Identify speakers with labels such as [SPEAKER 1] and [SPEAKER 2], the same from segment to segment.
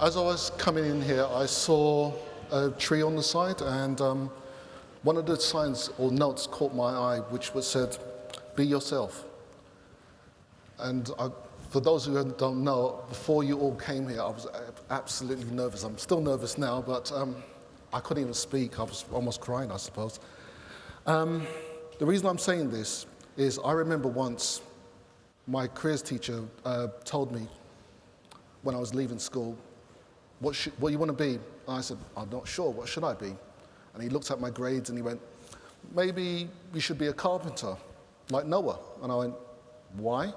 [SPEAKER 1] As I was coming in here, I saw a tree on the side, and one of the signs or notes caught my eye, which said, "Be yourself." And for those who don't know, before you all came here, I was absolutely nervous. I'm still nervous now, but I couldn't even speak. I was almost crying, I suppose. The reason I'm saying this is I remember once my careers teacher told me when I was leaving school, what you want to be? And I said, I'm not sure, what should I be? And he looked at my grades and he went, maybe you should be a carpenter, like Noah. And I went, why?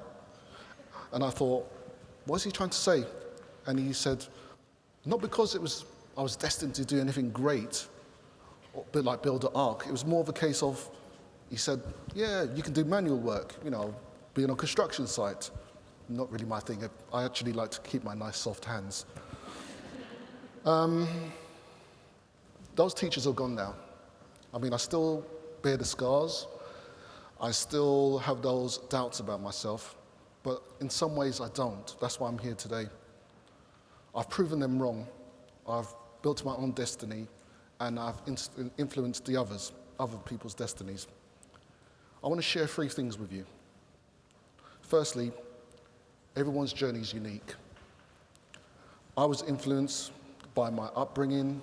[SPEAKER 1] And I thought, what is he trying to say? And he said, not because I was destined to do anything great, but like build an ark. It was more of a case of, he said, yeah, you can do manual work, be on a construction site. Not really my thing. I actually like to keep my nice soft hands. Those teachers are gone now. I mean, I still bear the scars. I still have those doubts about myself, but in some ways I don't. That's why I'm here today. I've proven them wrong. I've built my own destiny, and I've influenced the other people's destinies. I want to share 3 things with you. Firstly, everyone's journey is unique. I was influenced by my upbringing,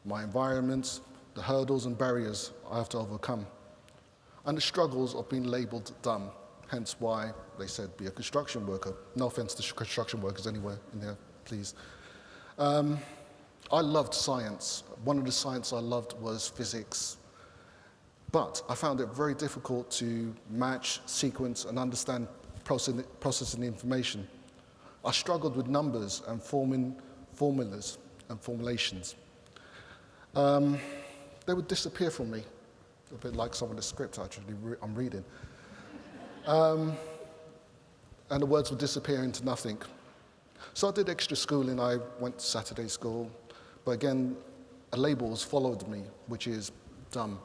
[SPEAKER 1] my environment, the hurdles and barriers I have to overcome, and the struggles of being labelled dumb, hence why they said be a construction worker. No offence to construction workers anywhere in there, please. I loved science. One of the science I loved was physics, but I found it very difficult to match, sequence, and understand processing the information. I struggled with numbers and forming formulas and formulations. They would disappear from me, a bit like some of the script I'm reading. And the words would disappear into nothing. So I did extra schooling. I went to Saturday school, but again, a label has followed me, which is dumb.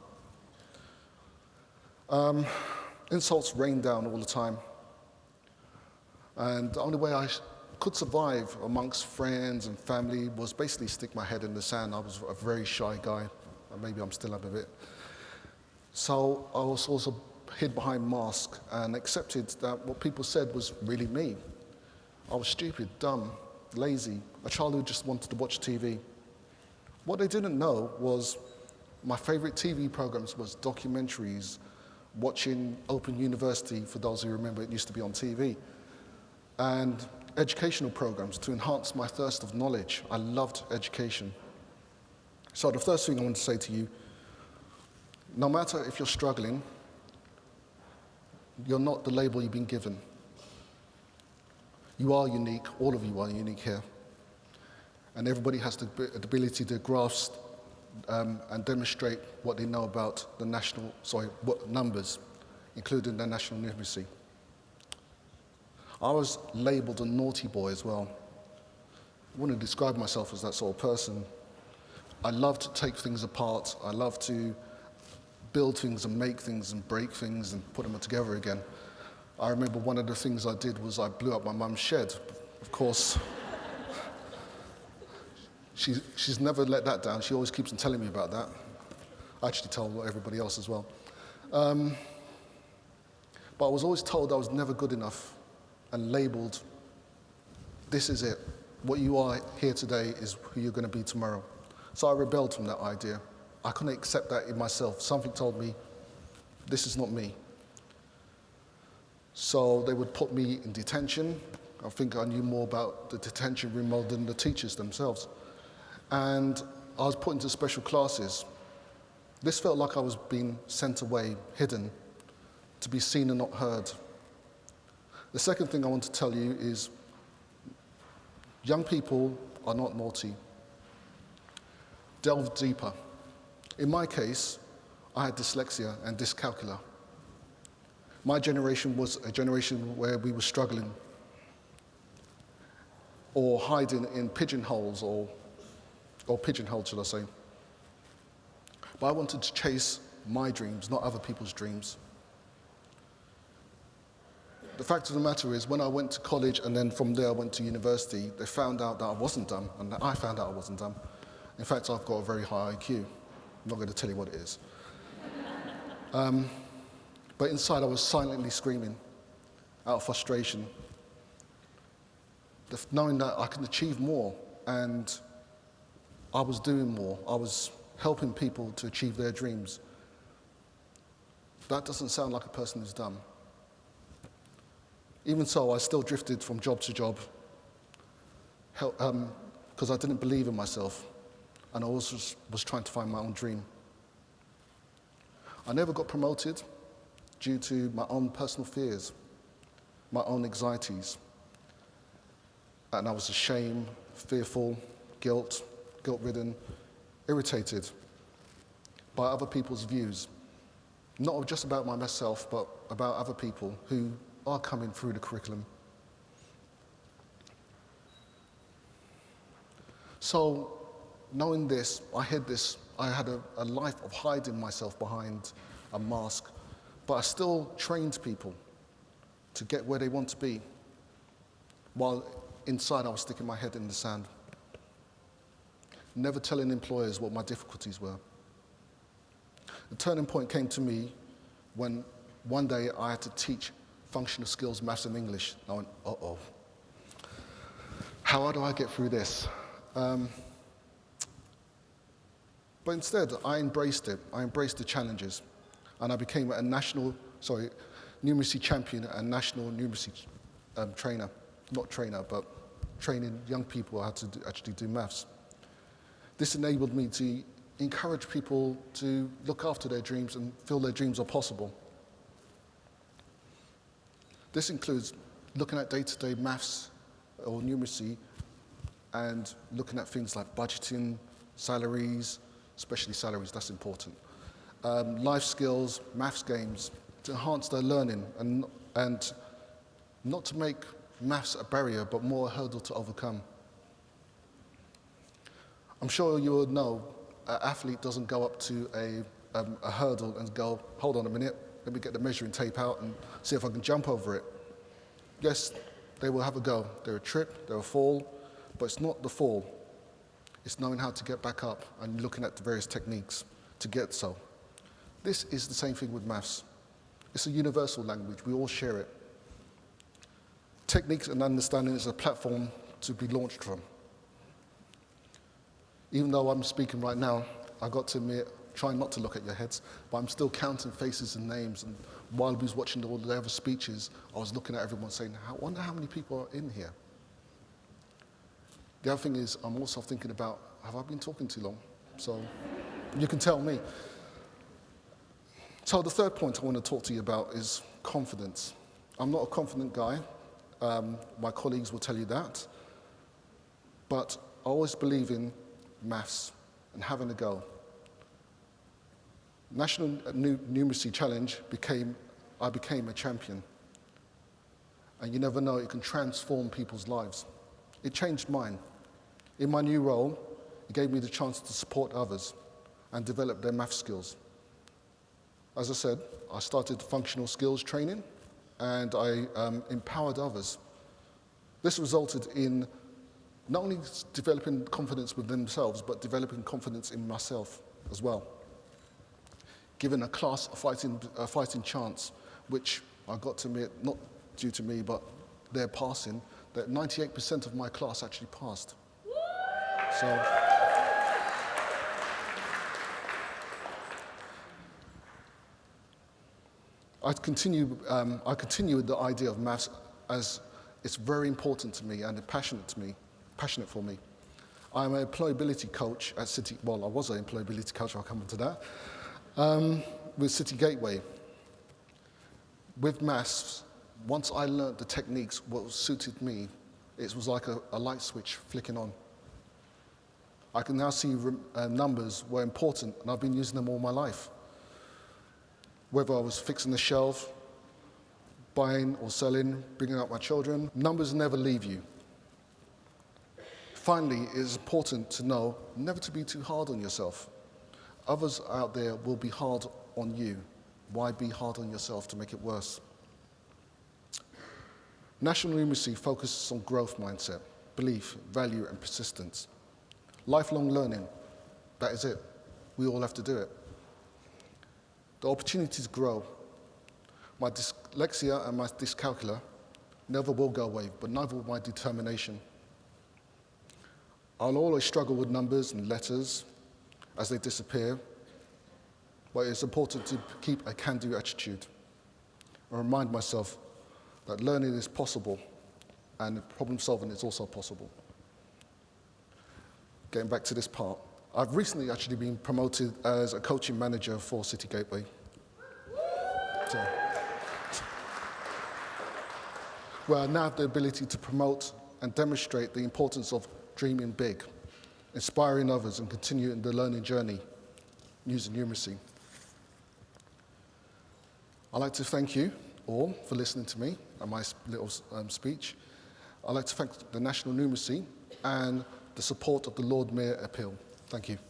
[SPEAKER 1] Insults rained down all the time. And the only way I could survive amongst friends and family was basically stick my head in the sand. I was a very shy guy, and maybe I'm still a bit. So I was also hid behind masks and accepted that what people said was really me. I was stupid, dumb, lazy, a child who just wanted to watch TV. What they didn't know was my favorite TV programs was documentaries, watching Open University, for those who remember it used to be on TV, and educational programs to enhance my thirst of knowledge. I loved education. So the first thing I want to say to you, no matter if you're struggling, you're not the label you've been given. You are unique, all of you are unique here. And everybody has the ability to grasp and demonstrate what they know about numbers, including the national numeracy. I was labelled a naughty boy as well. I wouldn't describe myself as that sort of person. I love to take things apart. I love to build things and make things and break things and put them together again. I remember one of the things I did was I blew up my mum's shed. Of course, she's never let that down. She always keeps on telling me about that. I actually tell everybody else as well. But I was always told I was never good enough and labelled, this is it. What you are here today is who you're going to be tomorrow. So I rebelled from that idea. I couldn't accept that in myself. Something told me, this is not me. So they would put me in detention. I think I knew more about the detention room more than the teachers themselves. And I was put into special classes. This felt like I was being sent away, hidden, to be seen and not heard. The second thing I want to tell you is young people are not naughty. Delve deeper. In my case, I had dyslexia and dyscalculia. My generation was a generation where we were struggling or hiding in pigeonholes or pigeonholed, should I say. But I wanted to chase my dreams, not other people's dreams. The fact of the matter is, when I went to college and then from there I went to university, they found out that I wasn't dumb, and I found out I wasn't dumb. In fact, I've got a very high IQ. I'm not going to tell you what it is. But inside I was silently screaming out of frustration, knowing that I can achieve more, and I was doing more. I was helping people to achieve their dreams. That doesn't sound like a person who's dumb. Even so, I still drifted from job to job because I didn't believe in myself, and I also was trying to find my own dream. I never got promoted due to my own personal fears, my own anxieties. And I was ashamed, fearful, guilt-ridden, irritated by other people's views, not just about myself, but about other people who are coming through the curriculum. So, knowing this, I had a life of hiding myself behind a mask, but I still trained people to get where they want to be, while inside I was sticking my head in the sand, never telling employers what my difficulties were. The turning point came to me when one day I had to teach functional skills, maths and English. I went, uh-oh. How do I get through this? But instead, I embraced it. I embraced the challenges. And I became a numeracy champion and national numeracy trainer. Not trainer, but training young people how to actually do maths. This enabled me to encourage people to look after their dreams and feel their dreams are possible. This includes looking at day-to-day maths or numeracy and looking at things like budgeting, salaries, especially salaries, that's important. Life skills, maths games, to enhance their learning and not to make maths a barrier, but more a hurdle to overcome. I'm sure you will know an athlete doesn't go up to a hurdle and go, hold on a minute, let me get the measuring tape out and see if I can jump over it. Yes, they will have a go. There will trip, there will fall, but it's not the fall. It's knowing how to get back up and looking at the various techniques to get so. This is the same thing with maths. It's a universal language. We all share it. Techniques and understanding is a platform to be launched from. Even though I'm speaking right now, I got to admit, trying not to look at your heads, but I'm still counting faces and names. And while we was watching all the other speeches, I was looking at everyone saying, I wonder how many people are in here. The other thing is, I'm also thinking about, have I been talking too long? So you can tell me. So the third point I want to talk to you about is confidence. I'm not a confident guy. My colleagues will tell you that. But I always believe in maths and having a go. National Numeracy Challenge I became a champion. And you never know, it can transform people's lives. It changed mine. In my new role, it gave me the chance to support others and develop their math skills. As I said, I started functional skills training and I empowered others. This resulted in not only developing confidence with themselves, but developing confidence in myself as well. Given a class a fighting chance, which I got to admit, not due to me, but their passing, that 98% of my class actually passed. So I continue with the idea of maths as it's very important to me and passionate for me. I'm an employability coach at City, well, I was an employability coach, I'll come on to that, with City Gateway. With maths, once I learned the techniques, what suited me, it was like a light switch flicking on. I can now see numbers were important, and I've been using them all my life. Whether I was fixing the shelf, buying or selling, bringing up my children, numbers never leave you. Finally, it is important to know never to be too hard on yourself. Others out there will be hard on you. Why be hard on yourself to make it worse? National Numeracy focuses on growth mindset, belief, value, and persistence. Lifelong learning, that is it. We all have to do it. The opportunities grow. My dyslexia and my dyscalculia never will go away, but neither will my determination. I'll always struggle with numbers and letters as they disappear, but it's important to keep a can-do attitude and remind myself that learning is possible and problem solving is also possible. Getting back to this part, I've recently actually been promoted as a coaching manager for City Gateway. So, where I now have the ability to promote and demonstrate the importance of dreaming big, inspiring others, and continuing the learning journey using numeracy. I'd like to thank you all for listening to me and my little speech. I'd like to thank the National Numeracy and the support of the Lord Mayor Appeal. Thank you.